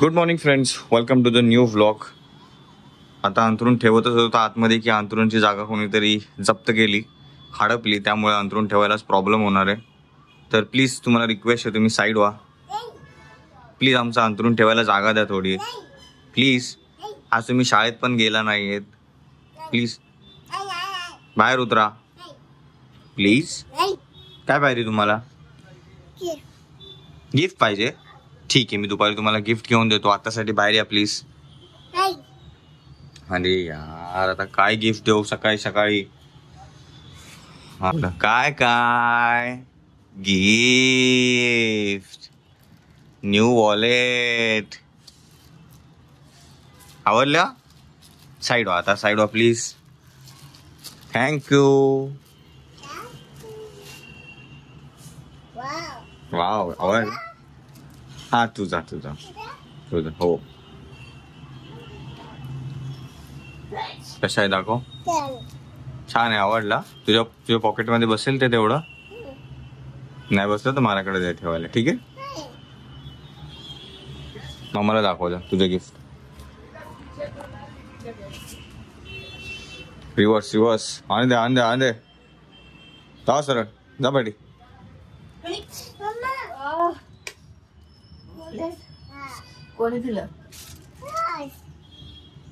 Good morning friends, welcome to the new vlog. आता अंथरूण ठेवतच होतं आतमध्ये की अंथरूणची जागा कोणीतरी जप्त केली, हडपली, त्यामुळे अंथरूण ठेवायलाच प्रॉब्लेम होणार आहे. तर प्लीज तुम्हाला रिक्वेस्ट आहे, तुम्ही साईड व्हा प्लीज. आमचा अंथरूण ठेवायला जागा द्या थोडी प्लीज. आज तुम्ही शाळेत पण गेला नाही आहेत, प्लीज बाहेर उतरा प्लीज. काय पाहिजे तुम्हाला? गिफ्ट पाहिजे? ठीक आहे, मी दुपारी तुम्हाला गिफ्ट घेऊन देतो. आतासाठी बाहेर या प्लीज. अरे यार, आता काय गिफ्ट देऊ सकाळी सकाळी? काय काय गिफ्ट? New wallet. आवडलं? साईड व्हा आता, साईड व्हा प्लीज. थँक्यू. वाव, आवड. हा तुझा हो. कशा आहे दाखव. छान आहे, आवडला? तुझ्या पॉकेट मध्ये बसेल ते तेवढं? नाही बसलं तर माझ्याकडे द्या ठेवायला, ठीक आहे? मला दाखव जा तुझं गिफ्ट. रिवर्स आण दे जा सरळ, जा पाठी. कोणी दिलं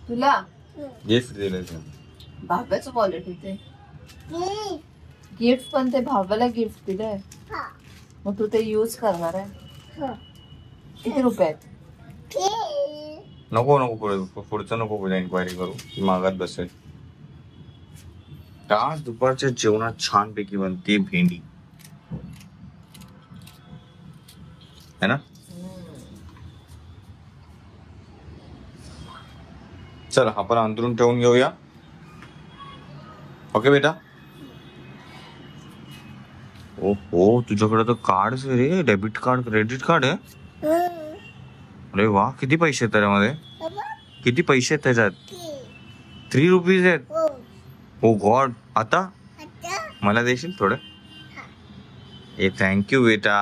तुला गिफ्ट दिलं? भाव्याचं वॉलेट इथे. गिफ्ट पण ते भाव्याला गिफ्ट दिलंय, मग तू ते यूज करणार आहे? किती रुपयात? नको पुढचं नको एन्क्वायरी करू, ती मागात बसेल. आज दुपारच्या जेवणात छानपैकी बनते भेंडी, है ना? चला आपण अंतरून ठेवून घेऊया. ओके बेटा. हो, तुझ्याकडे तर कार्ड रे, डेबिट कार्ड, क्रेडिट कार्ड आहे. अरे वा, किती पैसे आहेत त्याच्यामध्ये? किती पैसे आहेत त्याच्यात? 3 रुपीज आहेत. ओ गॉड. आता मला देशील थोडं? ए थँक्यू बेटा.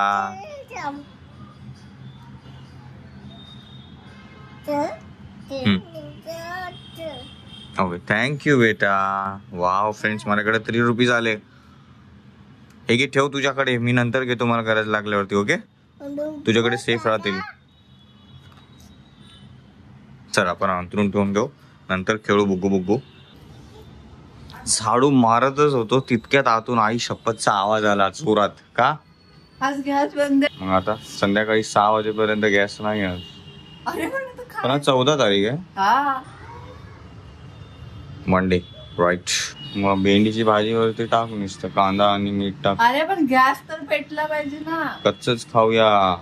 ओके, थँक्यू बेटा. वाव फ्रेंड्स, माझ्याकडे 3 रुपीज आले. हे घे, ठेव तुझ्याकडे, मी नंतर घेतो मला गरज लागल्यावरती. ओके, तुझ्याकडे सेफ राहतील. चल आपण अंतरून ठेवून घेऊ, नंतर खेळू बुग्गू. झाडू मारतच होतो तितक्यात आतून आई शपथचा आवाज आला जोरात. का? आज गॅस बंद. मग आता संध्याकाळी 6 वाजेपर्यंत गॅस नाही आज. पण आज 14 तारीख आहे. Monday, right. मग भेंडीची भाजी वरती टाक, नुसतं कांदा आणि मीठ टाक. अरे पण गॅस तर पेटला पाहिजे ना. कच्चच खाऊया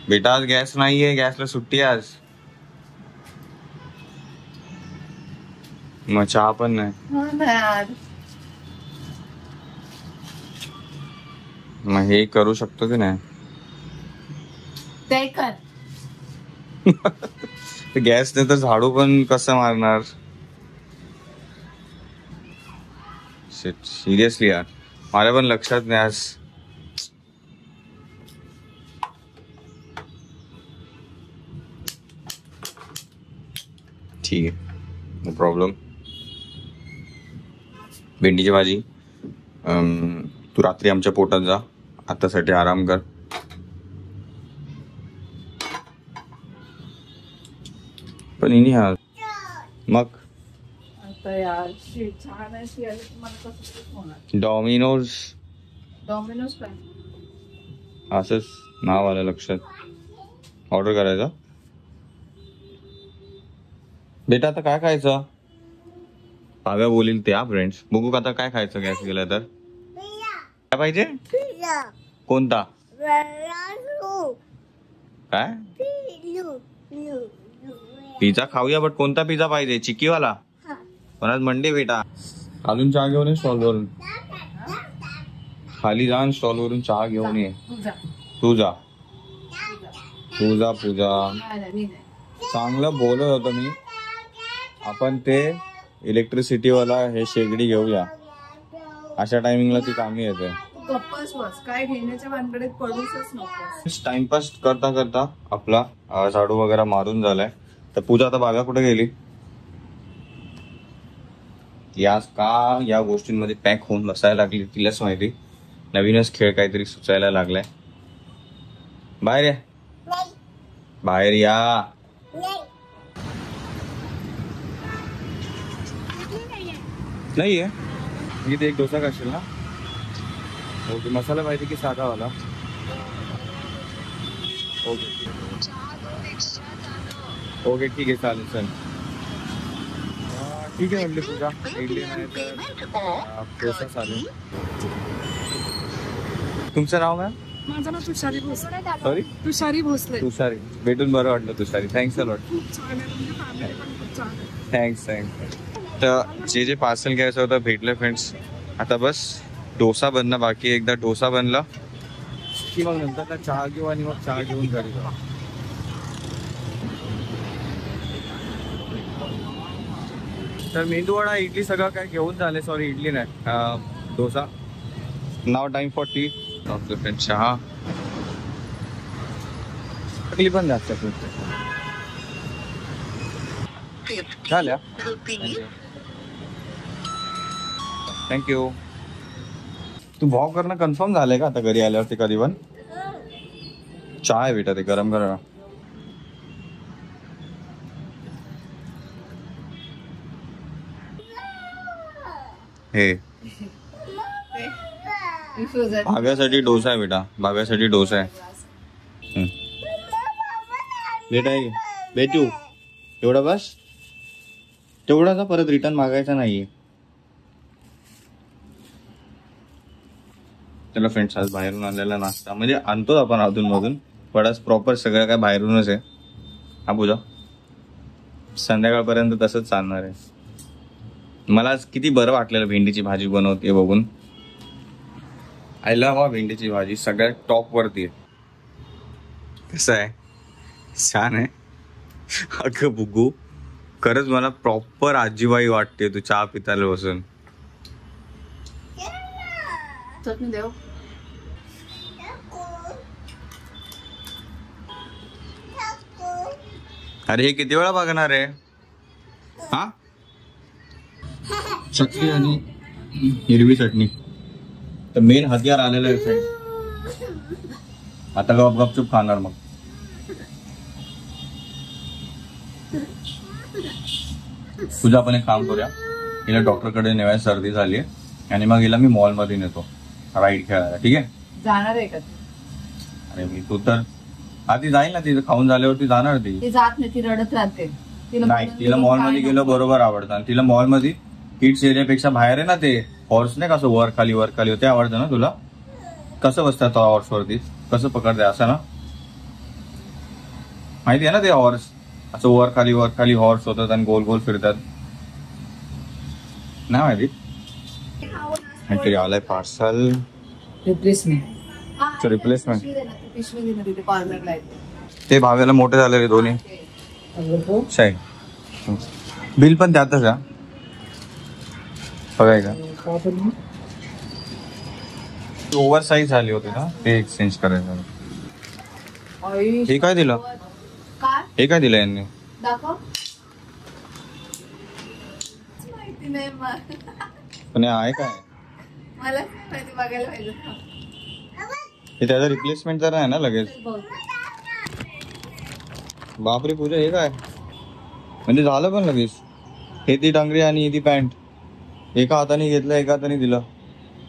बेटा, आज गॅस नाहीये, गॅसला सुट्टी आज. मग चहा पण नाही. मग हे करू शकतो की नाही? ते कर. गॅस नाही तर झाडू पण कसं मारणार? सिरियसली यार, मला पण लक्षात नाही आज. ठीक आहे, नो प्रॉब्लेम. भेंडीची भाजी. तू रात्री आमच्या पोटात जा, आतासाठी आराम कर. पण इनी हा मग डॉमिनोज काय असंच नाव आलं लक्षात. ऑर्डर करायचं बेटा. आता काय खायचं? पाव्या बोलील ते. फ्रेंड्स बघू आता काय खायचं गॅस गेला तर. काय पाहिजे? कोणता? काय पिझ्झा खाऊया, बट कोणता पिझ्झा पाहिजे? चिक्कीवाला? पण आज मंडे बेटा. खालून चहा घेऊन ये स्टॉल वरून. खाली जा स्टॉल वरून चहा घेऊन ये. पूजा चांगलं बोलत होतो मी. आपण ते इलेक्ट्रिसिटी वाला हे शेगडी घेऊया, अशा टायमिंगला ती कामी येते. गप्पच बस, काय घेण्याच्या भानगडीत पडूसच नको. टाइमपास करता करता आपला झाडू वगैरे मारून झालाय. तर पूजा आता बागा कुठे गेली? या गोष्टींमध्ये पॅक होऊन बसायला लागली तिलाच माहिती. नवीनच खेळ काहीतरी सुचायला लागलाय. बाहेर या, बाहेर या. नाहीये इथे एक डोसा खाशील ना? ओके, मसाला पाहिजे की साधा वाला? ओके ओके ठीक आहे, चालेल चालेल. ठीक आहे म्हटली पूजा, इडली नाही तर डोसा चालेल. तुमचं नाव काय? माझं नाव तुषारी भोसले. सॉरी, तुषारी भोसले. तुषारी. भेटून बरं वाटलं तुषारी. Thanks a lot. खूप छान आहे, तुमची फॅमिली पण खूप छान आहे. थँक्स. तर जे पार्सल घ्यायचं होतं भेटलं फ्रेंड्स. आता बस डोसा बनणं बाकी. एकदा डोसा बनला की मग नंतर चहा घेऊ आणि मग चहा घेऊन घरी जाऊ. तर मेंदूवडा, इडली सगळं काय घेऊन झाले. सॉरी, इडली नाही, dosa. Now time for tea. Okay friends, चहा इडली पण जास्त झाल्या. थँक्यू. तू भाव करणं कन्फर्म झालंय का आता घरी आल्यावरती? कधी पण चहा आहे बेटा, ते गरम गरम. हे भाव्यासाठी डोसा आहे बेटा, भाव्यासाठी डोसा आहे. बेटा बेटू एवढा बस, तेवढाचा परत रिटर्न मागायचा नाहीये. चला फ्रेंड्स, आज बाहेरून आणलेला नाश्ता म्हणजे आणतो आपण अधून मधून, पण आज प्रॉपर सगळं काय बाहेरूनच आहे. हा पूजा, संध्याकाळपर्यंत तसंच चालणार आहे. मला आज किती बरं वाटलेलं भेंडीची भाजी बनवते बघून. आय लव्ह हा भेंडीची भाजी, सगळ्यात टॉप वरती आहे. कसं आहे, छान आहे. अगं बुगू, खरंच मला प्रॉपर आजीबाई वाटते तू चहा पिताला बसून. चटणी देव. अरे हे किती वेळा बघणार आहे? हा, चटणी आणि हिरवी चटणी तर मेन हत्यार आलेलं आहे फ्रेंड. आता गपचूप खाणार. मग तुझा आपण एक काम करूया, हिला डॉक्टरकडे नेवाय, सर्दी झाली आणि मग हिला मी मॉल मध्ये नेतो राईड खेळायला. ठीक आहे? जाणार आहे का? अरे मी तू तर आधी जाईल ना, तिथं खाऊन झाल्यावरती जाणार. ती जात नाही, ती रडत राहते. नाही, तिला मॉल मध्ये गेलं बरोबर आवडतं. आणि तिला मॉल मध्ये किड्स एरियापेक्षा बाहेर आहे ना ते हॉर्स, नाही कसं वर खाली ते आवडतं ना तुला? कसं बसतात तो हॉर्स वरती, कसं पकडते असं ना, माहिती आहे ना ते हॉर्स? असं वर खाली हॉर्स होतात आणि गोल गोल फिरतात. नाही माहिती? तरी आलाय पार्सल. रिप्लेसमेंट ते भाव्याला मोठे झालेले दोन्ही. बिल पण त्यातच आहे बघाय का? ओव्हर साईज झाली होती ना, ते एक्सचेंज करायचं. हे काय दिलं? हे काय दिलं यांनी? पण आहे काय? मला माहिती, बघायला पाहिजे. हे त्याचं रिप्लेसमेंट तर आहे ना लगेच? बापरे पूजा, हे काय म्हणजे झालं पण लगेच? हे ती टांगरी आणि ती पॅन्ट एका हाताने घेतलं, एका हाताने दिलं.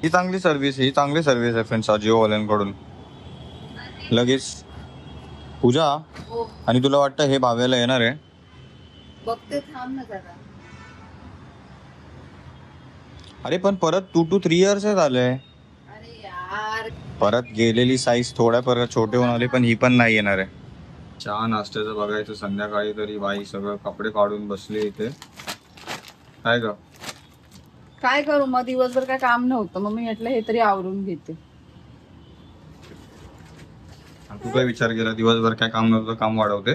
ही चांगली सर्व्हिस आहे फ्रेंड्स जिओवाल्यांकडून. लगेच पूजा. आणि तुला वाटतं हे भाव्याला येणार आहे? बघते, थांब ना जरा. अरे पण परत 2 to 3 years झालंय. अरे यार, परत गेलेली साईज थोड्या परत छोटे होऊन आले, पण ही पण नाही येणार आहे. चहा नाश्त्याचं बघायचं संध्याकाळी तरी बाई सगळं कपडे काढून बसले इथे. काय ग, काय करू मग, दिवसभर काय काम नव्हतं, मग मी म्हटलं हे तरी आवरून घेते. तू काय विचार केला, दिवसभर काय काम नव्हतं काम वाढवते?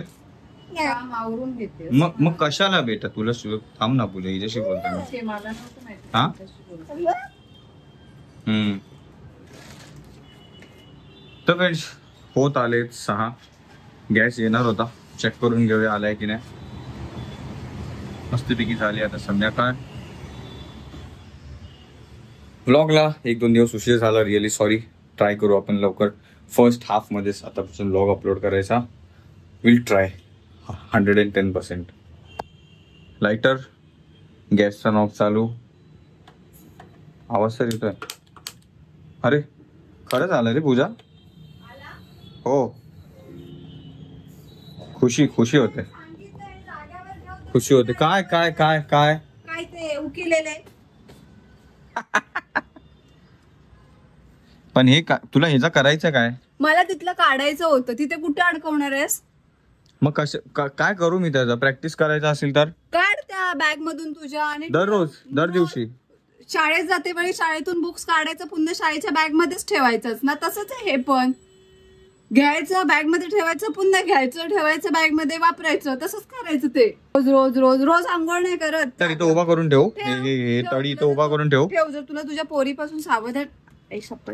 काम आवरून घेते. मग कशाला बेटा, तुला थांब ना पूजा, हिच्याशी बोलतो मी. मला नव्हतं माहिती. हा? तर फ्रेंड्स होत आले 6. गॅस येणार होता, चेक करून घेऊया आलाय की नाही. मस्तपैकी झाली आता संध्याकाळ. व्लॉगला 1-2 दिवस उशीर झाला, रिअली सॉरी. ट्राय करू आपण लवकर फर्स्ट हाफ मध्येच आतापासून व्लॉग अपलोड करायचा. Will try 110%. लायटर, गॅसचा नॉब चालू. आवाज तर येतोय. अरे खरंच आलं रे पूजा. हो खुशी होते. काय काय काय काय काय ते उकिलेले. पण हे तुला ह्याचा करायचं काय? मला तिथलं काढायचं होतं. तिथे कुठे अडकवणार आहेस? मग काय करू मी त्याचा? प्रॅक्टिस करायचं असेल तर काढ त्या बॅग मधून तुझ्या. आणि दररोज दर दिवशी शाळेत जाते वेळी शाळेतून बुक्स काढायचं, पुन्हा शाळेच्या बॅग मध्येच ठेवायचंच ना. तसंच आहे हे पण. घ्यायचं बॅग मध्ये ठेवायचं, पुन्हा घ्यायचं, ठेवायचं बॅग मध्ये, वापरायचं. तसंच करायचं ते. रोज रोज रोज रोज आंघोळ नाही करत. तर इथं उभा करून ठेव. हे तळी इथं उभा करून ठेव. जर तुला तुझ्या पोरीपासून सावधान शपथ,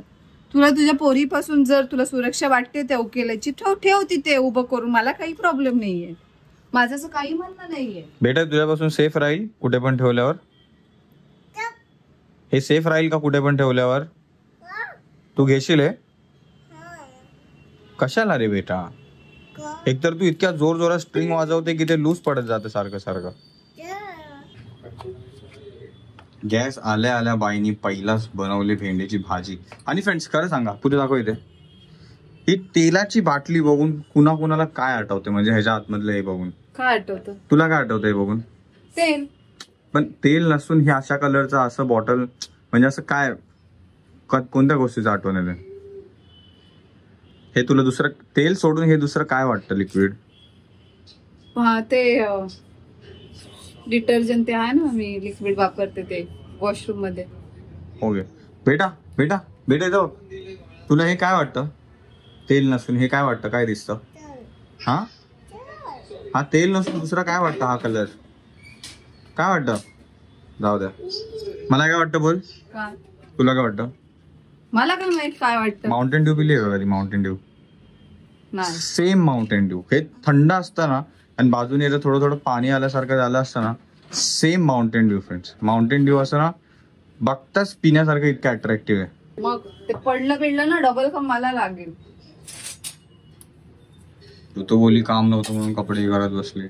तुला तुझ्या पोरीपासून जर तुला सुरक्षा वाटते त्या उकेलाची, ठेव तिथे उभं करून. मला काही प्रॉब्लेम नाहीये. माझं असं काही म्हणणं नाहीये. बेटा तुझ्यापासून सेफ राहील कुठे पण ठेवल्यावर? हे सेफ राहील का कुठे पण ठेवल्यावर? तू घेशील हे? कशाला रे बेटा? एकतर तू इतक्या जोर जोरात स्ट्रिंग वाजवते की ते लूज पडत जाते सारखं सारखं. गॅस आल्या आल्या बाईनी पहिलाच बनवली भेंडीची भाजी. आणि फ्रेंड्स खरं सांगा, पुढे दाखव इथे. ही तेलाची बाटली बघून कुणाला काय आठवते? म्हणजे ह्याच्या आतमधलं हे बघून काय आठवतं? तुला काय आठवतं हे बघून? तेल. पण तेल नसून हे अशा कलरचं असं बॉटल, म्हणजे असं काय कोणत्या गोष्टीचं आठवण येते? हे तुला दुसरं तेल सोडून हे दुसरं काय वाटतं लिक्विड? ते डिटर्जंट ते आहे ना, मी लिक्विड वापरते ते वॉशरूम मध्ये. ओके बेटा बेटा बेटा जाऊ. तुला हे काय वाटतं? तेल नसून हे काय वाटतं? काय दिसतं? हा तेल नसून दुसरा काय वाटतं? हा कलर काय वाटतं? जाऊ द्या. मला काय वाटतं बोल. तुला काय वाटतं? मला काय माहित काय वाटतं. माउंटेन ड्यू पिली का कधी? Mountain Dew same Mountain Dew. हे थंड असतं ना, आणि बाजूने जर थोडं थोडं पाणी आल्यासारखं झालं असतं ना, same Mountain Dew friends. Mountain Dew असं ना बघताच पिण्यासारखं इतकं अट्रॅक्टिव्ह आहे. मग ते पडलं ना डबल का मला लागेल. तू तो बोली काम नव्हतं म्हणून कपडे घरात बसले.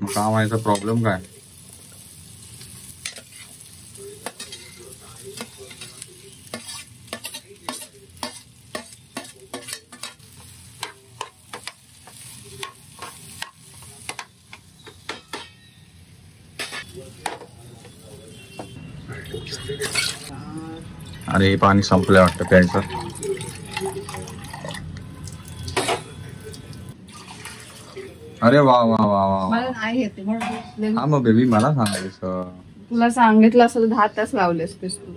मग काम व्हायचा प्रॉब्लेम काय? अरे हे पाणी संपलंय वाटतं प्यायचं. अरे वा वा वा वा. मला नाही येते म्हणून. हा मग बेबी मला सांगायचं. तुला सांगितलं असं 10 तास लावले असतेस तू.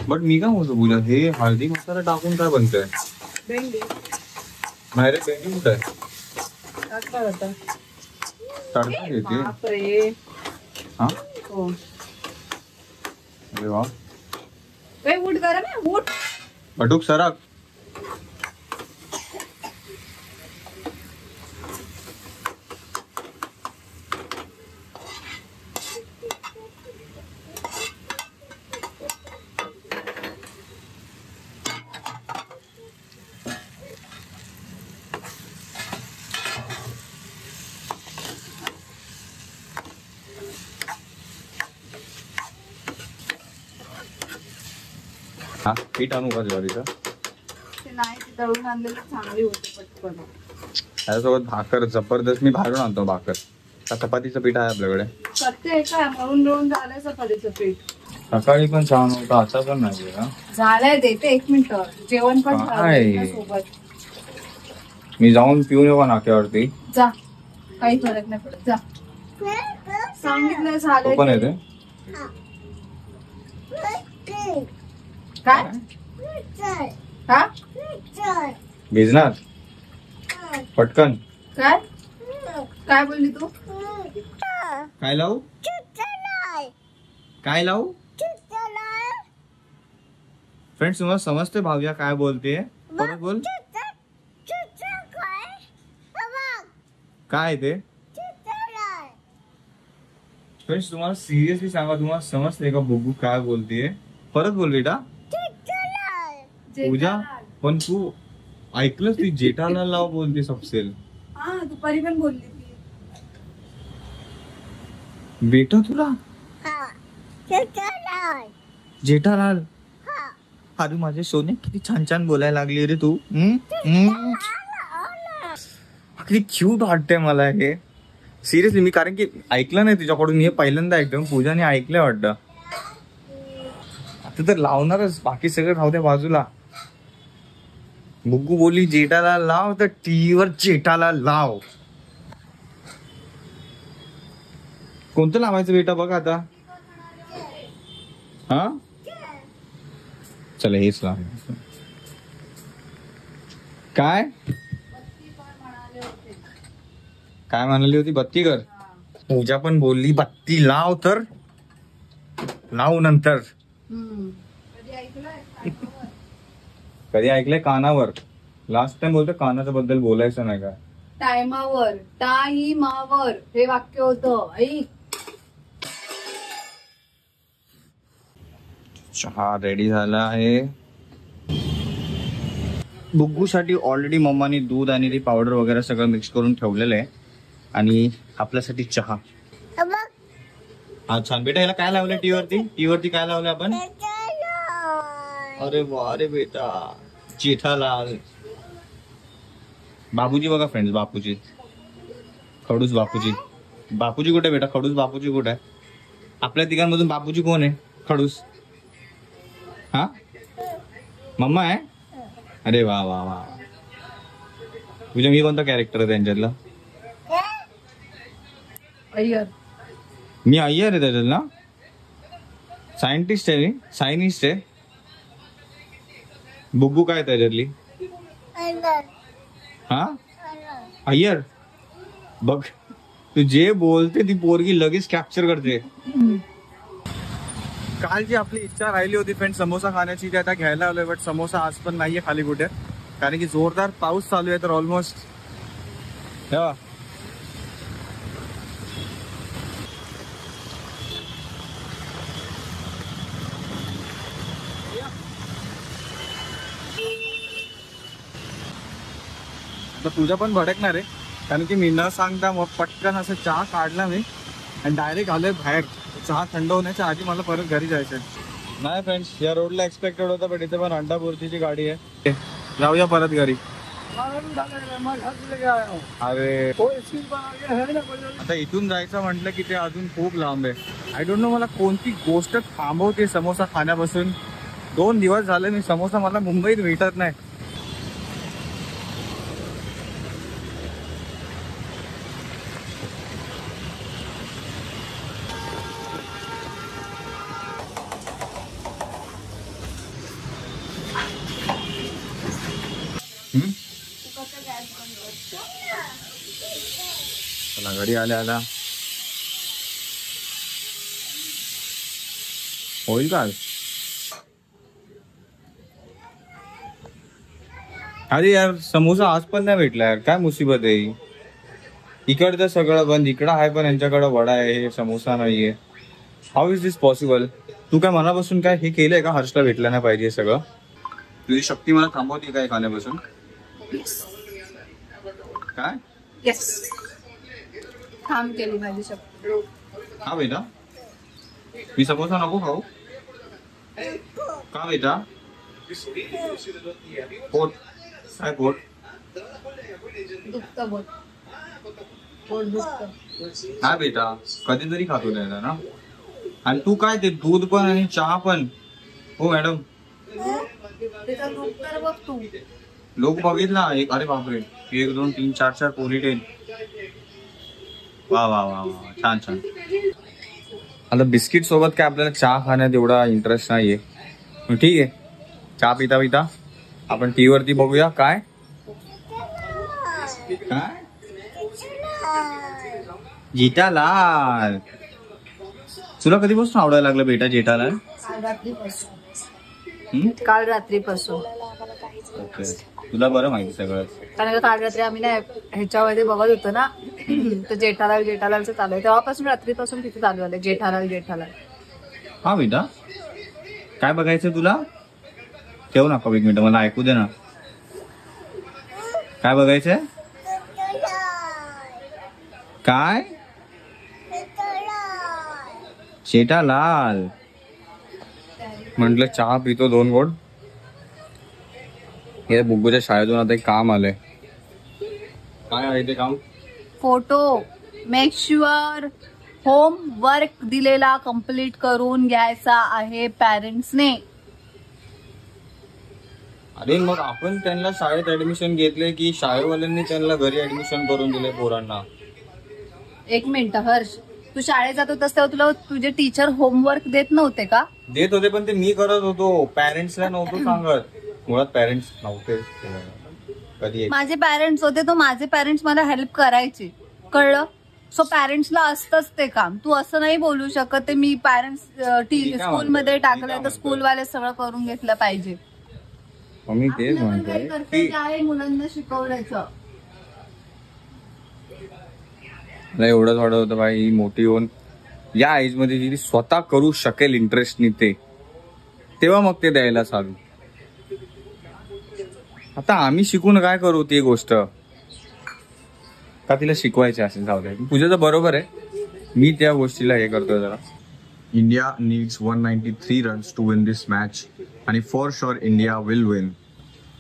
बट मी काय म्हणतो बोला, हे हळदी मसाला टाकून काय बनतंय? भेंडी. नाही रे, भेंडी कुठं आहे? तडका येते. बापरे. हा हो. अरे वा. उठ करा ना, उठ. बटूक सरक. हा पीठ आणू का ज्वारीचं? ते नाही, ते दळून आणलेलं चांगली होती पटकन. त्याच्यासोबत भाकर जबरदस्त. मी बाहेरून आणतो भाकर. चपातीचं पीठ आहे आपल्याकडे. करते काय मळून दळून झालंय चपातीचं पीठ. सकाळी पण छान होतं, आता पण नाही. झालंय, देते 1 मिनिट. जेवण पण झालंय सोबत. मी जाऊन पिऊन येऊ का नाक्यावरती? जा, काही फरक नाही पडत, जा. सांगितलं झालं. पण येते काय हा भिजणार पटकन. काय काय बोलली तू? काय लावू? काय लावू? फ्रेंड्स तुम्हाला समजते भाव्या काय बोलते? परत बोल. काय ते? फ्रेंड्स तुम्हाला सिरियसली सांगा, तुम्हाला समजते का बुग्गू काय बोलतेय? परत बोल बेटा. पूजा पण तू ऐकलंस, ती जेठालाल लाव बोलते सबसेल. हा दुपारी पण बोलली ती. बेटा तुला जेठालाल, अरे माझे सोने किती छान छान बोलायला लागली रे तू. किती क्यूट वाटतंय मला हे सिरियसली. मी कारण की ऐकलं नाही तुझ्याकडून, हे पहिल्यांदा ऐकलं. पूजाने ऐकलंय वाटतं. आता तर लावणारच, बाकी सगळं राहू द्या बाजूला. बुग्गू बोलली जेठालाल लाव, तर टीव्हीवर जेठालाल लाव. कोणतं लावायचं बेटा बघा आता. हा चला हेच लाव. काय काय म्हणाली होती? बत्ती कर. पूजा पण बोलली बत्ती लाव, तर लावू नंतर. कधी ऐकलंय कानावर? लास्ट टाइम बोलतो कानाच्या बद्दल बोलायचं नाही का? टायमावर, टाईमावर हे वाक्य होतं. ऐक, चहा रेडी झाला आहे. बुग्गूसाठी ऑलरेडी मम्मानी दूध आणि ती पावडर वगैरे सगळं मिक्स करून ठेवलेलं आहे. आणि आपल्यासाठी चहा. हा छान बेटा. याला काय लावलंय टी वरती काय लावलंय आपण? अरे वा रे बेटा, जेठालाल. बाबूजी बघा फ्रेंड्स, बापूजी, खडूस बापूजी. बापूजी कुठे बेटा? खडूस बापूजी कुठे आहे? आपल्या तिघांमधून बापूजी कोण आहे? खडूस. हा मम्मा आहे. अरे वा वा वा. तुझ्या मी कोणता कॅरेक्टर आहे त्यांच्यातला? अय्यर. मी अय्यर आहे त्याच्यातला. सायंटिस्ट आहे मी, सायनिस्ट आहे. बुग्गू काय त्याच्यातली? हा अय्यर. बघ तू जे बोलते ती पोरगी लगेच कॅप्चर करते. काल जी आपली इच्छा राहिली होती फ्रेंड समोसा खाण्याची, ती आता घ्यायला आलोय. बट समोसा आज पण नाहीये खाली कुठे, कारण की जोरदार पाऊस चालू आहे. तर ऑलमोस्ट तुझा पण भडकणार आहे, कारण की मी न सांगता मग पटकन असं चहा काढला मी आणि डायरेक्ट आलोय बाहेर. चहा थंड होण्याच्या आधी मला परत घरी जायचंय. नाही फ्रेंड्स, या रोडला एक्सपेक्टेड होता, पण इथे पण अंडापूरची गाडी आहे. जाऊया परत घरी. अरे आता इथून जायचं म्हटलं की ते अजून खूप लांब आहे. आय डोंट नो मला कोणती गोष्ट थांबवते समोसा खाण्यापासून. 2 दिवस झाले मी समोसा, मला मुंबईत भेटत नाही. चला घरी आल्या होईल का? अरे यार समोसा आज पण नाही भेटला यार, काय मुसीबत आहे. इकडचं सगळं बंद, इकडं आहे पण यांच्याकडे वडा आहे, समोसा नाहीये. How is this possible? तू काय मनापासून काय हे केलंय का हर्षला भेटलं नाही पाहिजे सगळं? तुझी शक्ती मला थांबवती काय खाण्यापासून? काय? येस, काम केली माझी शक्ती. हा बेटा, मी समोसा नको खाऊ का बेटा? पोट काय? पोट दुखतं, बोल. पोट दुखतं. हा बेटा, कधीतरी खातो द्यायला ना. आणि तू काय ते दूध पण आणि चहा पण. हो मॅडम, त्याचा डॉक्टर बघ तू. लोक बघितला एक, अरे बापरे, 1 2 3 4 4 पोनीटेल. वा वा वा वा, छान छान. आता बिस्किट सोबत काय आपल्याला चहा खाण्यात एवढा इंटरेस्ट नाहीये. ठीक आहे, चहा पिता पिता आपण टी वरती बघूया काय काय. जेठालाल, तुला कधीपासून आवडायला लागलं बेटा जेठालाल? काल रात्रीपासून. ओके, तुला बरं माहिती सगळं. कारण काल रात्री आम्ही ना ह्याच्यामध्ये बघत होतो ना, तर जेठालाल जेठालालचं चालू आहे, तेव्हापासून रात्रीपासून तिथे चालू आलं जेठालाल जेठालाल. हा बेटा, काय बघायचं तुला? ठेव ना 1 मिनिट, मला ऐकू दे ना. काय बघायचंय? काय? जेठालाल. म्हटलं चहा पितो 2 गोड. हे बुग्गूच्या शाळेतून आता एक काम आलंय. काय आहे ते काम? फोटो मेक शुअर होमवर्क दिलेला कम्प्लीट करून घ्यायचा आहे पॅरेंट्सने. अरे मग आपण त्यांना शाळेत ऍडमिशन घेतले की शाळेवाल्यांनी त्यांना घरी ऍडमिशन करून दिले पोरांना? 1 मिनिट हर्ष, तू शाळेत जात होतास तेव्हा तुला तुझे टीचर होमवर्क देत नव्हते का? देत होते, पण ते मी करत होतो, पॅरेंट्सला नव्हतो सांगत. मुळात पॅरेंट्स नव्हते कधी. माझे पॅरेंट्स होते, तो माझे पॅरेंट्स मला हेल्प करायचे, कळलं? सो पॅरेंट्सला असतंच ते काम. तू असं नाही बोलू शकत ते मी पॅरेंट्स स्कूलमध्ये टाकलंय तर स्कूलवाले सगळं करून घेतलं पाहिजे. मी तेच म्हणतोय कर्तव्य आहे मुलांना शिकवण्याचं. मला एवढंच वाटत होतं भाई, ही मोठी होऊन या एज मध्ये जी स्वतः करू शकेल इंटरेस्टनी ते, तेव्हा मग ते द्यायला चालू. आता आम्ही शिकून काय करू ती गोष्ट? का तिला शिकवायची असेल? जाऊ दे, तुझं बरोबर आहे, मी त्या गोष्टीला हे करतोय जरा. India needs 193 runs to win this match, आणि for sure India will win.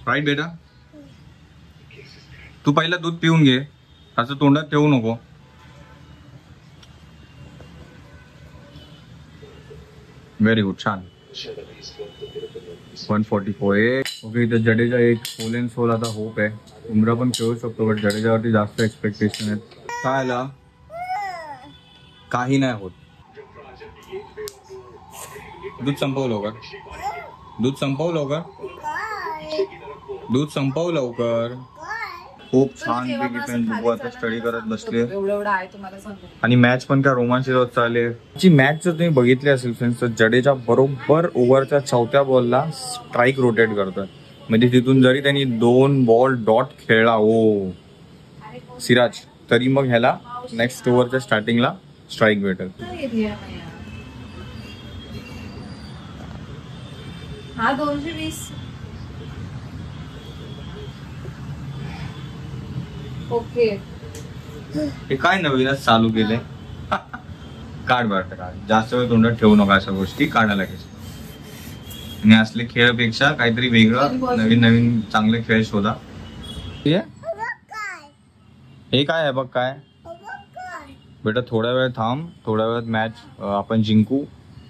Right बेटा? तू पहिला दूध पिऊन घे, असं तोंडात ठेवू नको. व्हेरी गुड, छान. 144. ओके, इथं जडेजा एक, सोल अँड सोल आता होप आहे. उमरा पण खेळू शकतो, बट जडेजावरती जास्त एक्सपेक्टेशन आहेत. काय आला? काही नाही होत. दूध संपव लवकर, दूध संपव लवकर, दूध संपव लवकर. खूप छान डिफेन्स बघू, आता स्टडी करत बसले. एवढं आहे तुम्हाला सांगतो. आणि मॅच पण काय रोमांचित होत चालले. जी मॅच जर तुम्ही बघितली असेल फ्रेंड्स, तर जडेजा बरोबर ओव्हरच्या 4थ्या बॉलला स्ट्राईक रोटेट करतोय. म्हणजे तिथून जरी त्यांनी 2 बॉल डॉट खेळला ओ सिराज, तरी मग ह्याला नेक्स्ट ओव्हरच्या स्टार्टिंगला स्ट्राईक भेटेल. हा 220. ओके, हे काय नवीनच चालू केलंय? काढ बरं, काढ. जास्त वेळ तोंडात ठेवू नका अशा गोष्टी, काढा लगेच. आणि असले खेळपेक्षा काहीतरी वेगळं नवीन नवीन चांगले खेळ शोधा. हे काय आहे बघ? काय बेटा, थोड्या वेळ थांब, थोड्या वेळात मॅच आपण जिंकू,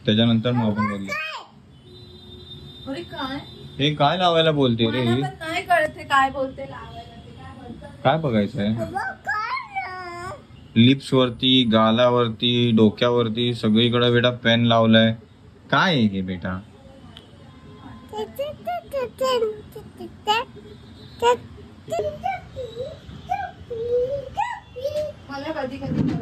त्याच्यानंतर मग आपण बघूया. हे काय लावायला बोलते रे? नाही कळत काय बोलते. काय बघायचंय? लिप्स वरती, गालावरती, डोक्यावरती, सगळीकडे बेटा पेन लावलाय. काय आहे हे बेटा? मला कधी कधी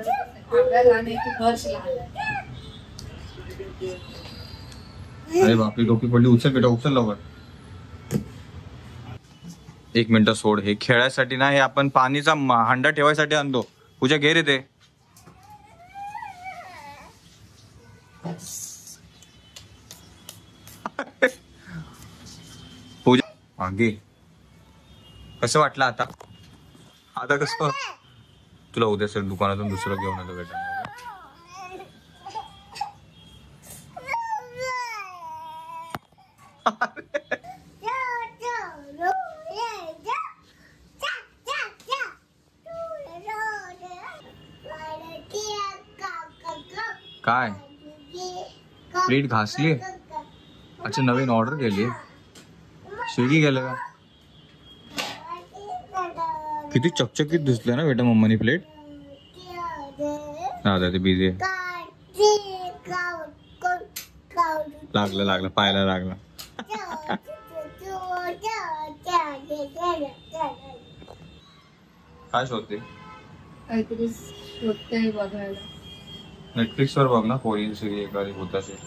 अरे बापरे, डोकी पडली. उचल बेटा, उचल लवकर. 1 मिनिट सोड. हे खेळायसाठी ना, हे आपण पाणीचा हांडा ठेवायसाठी आणतो. पूजा घे रे ते. पूजा घे. कसं वाटलं आता? आता कसं? तुला उद्या सर दुकानातून दुसरं घेऊन येतो बेटा. काय प्लेट घासली? अच्छा, नवीन ऑर्डर केली? स्विगी गेलं का? किती चकचकीत दिसतोय ना बेटा मम्मानी प्लेट. हा ते बिझी आहे. लागलं पाहायला लागलं. काय शोधते? काहीतरी शोधते बघायला. नेटफ्लिक्स वर बघ ना कोरियन सिरीज एखादी होत असेल.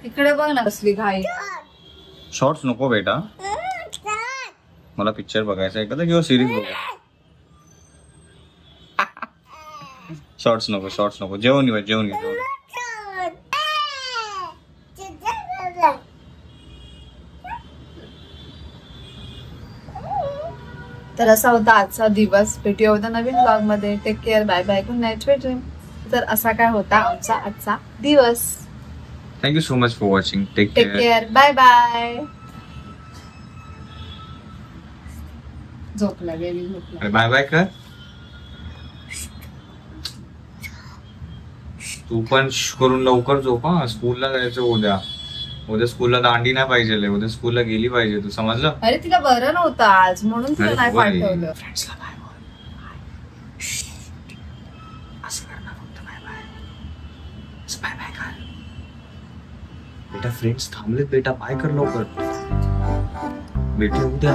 तिकडे बघ ना कसली घाई. शॉर्ट्स नको बेटा, मला पिक्चर बघायचा एखादा किंवा सिरीज बघा. शॉर्ट्स नको. जेवण घे. तर असा होता आजचा दिवस. भेटूया उद्या नवीन ब्लॉग मध्ये. Take care, bye bye, good night, sweet dream. तर असा काय होता आमचा आजचा दिवस. Thank you so much for watching. Take care, bye bye. झोपला गेली. बाय बाय कर. तू पण करून लवकर झोप हा. स्कूलला जायचं उद्या स्कूलला दांडी नाही पाहिजे. उद्या स्कूलला गेली पाहिजे, तू समजलं. अरे तिला बरं नव्हतं आज म्हणून तिला नाही पाठवलं. फ्रेंड्सला बाय बोल. असं करणार फक्त बाय बाय. बाय बाय कर बेटा. फ्रेंड्स थांबलेत बेटा, बाय कर लवकर. भेटू उद्या.